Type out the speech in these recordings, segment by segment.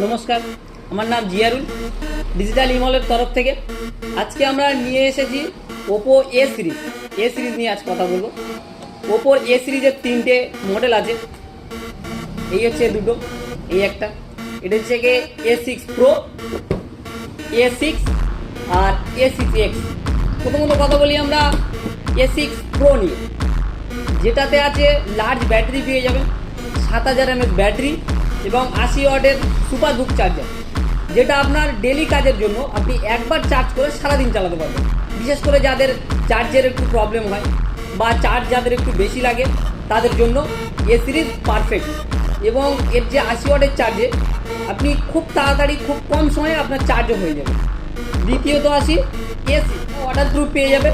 নমস্কার, আমার নাম জিয়ারুল, ডিজিটাল ইমলের তরফ থেকে। আজকে আমরা নিয়ে এসেছি ওপো এ সিরিজ নিয়ে আজ কথা বলবো। ওপোর এ সিরিজের তিনটে মডেল আছে। এই হচ্ছে দুটো, এই একটা, এটা হচ্ছে গিয়ে A6 Pro, A6 আর A6X। প্রথমত কথা বলি আমরা A6 Pro নিয়ে, যেটাতে আছে লার্জ ব্যাটারি পেয়ে যাবেন, 7000 mAh ব্যাটারি এবং 80 ওয়াটের সুপার বুক চার্জার, যেটা আপনার ডেলি কাজের জন্য আপনি একবার চার্জ করে সারাদিন চালাতে পারবেন। বিশেষ করে যাদের চার্জের একটু প্রবলেম হয় বা চার্জ যাদের একটু বেশি লাগে তাদের জন্য এ সিরিজ পারফেক্ট। এবং এর যে 80 ওয়াটের চার্জে আপনি খুব তাড়াতাড়ি খুব কম সময়ে আপনার চার্জও হয়ে যাবে। দ্বিতীয়ত আসি এসি ওয়াটার প্রুফ পেয়ে যাবে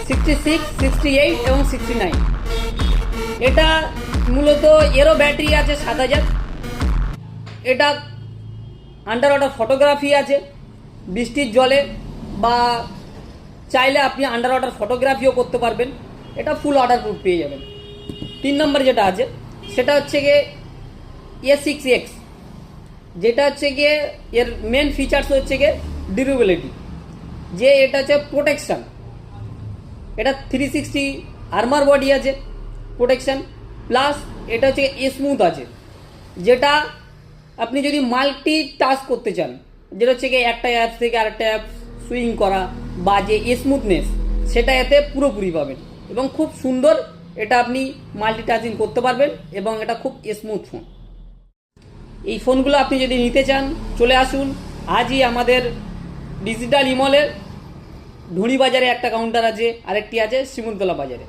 66, 68 এবং 69। এটা মূলত এরও ব্যাটারি আছে 7000। এটা আন্ডার ওয়াটার ফটোগ্রাফি আছে, বৃষ্টির জলে বা চাইলে আপনি আন্ডার ওয়াটার ফটোগ্রাফিও করতে পারবেন। এটা ফুল ওয়াটার প্রুফ পেয়ে যাবেন। 3 নম্বর যেটা আছে সেটা হচ্ছে গিয়ে A6X, যেটা হচ্ছে গিয়ে এর মেন ফিচার্স হচ্ছে গিয়ে ডিউরেবিলিটি, যে এটা হচ্ছে প্রোটেকশান। এটা 360 আর্মার বডি আছে, প্রোটেকশান প্লাস এটা হচ্ছে স্মুথ আছে, যেটা আপনি যদি মাল্টি টাস্ক করতে চান, যেটা হচ্ছে কি একটা অ্যাপ থেকে আরেকটা অ্যাপ সুইং করা বা যে স্মুথনেস, সেটা এতে পুরোপুরি পাবেন এবং খুব সুন্দর এটা আপনি মাল্টি টাস্কিং করতে পারবেন এবং এটা খুব স্মুথ ফোন। এই ফোনগুলো আপনি যদি নিতে চান চলে আসুন আজই আমাদের ডিজিটাল ইমলের ঢুঁড়ি বাজারে একটা কাউন্টার আছে, আরেকটি আছে শিমুলতলা বাজারে।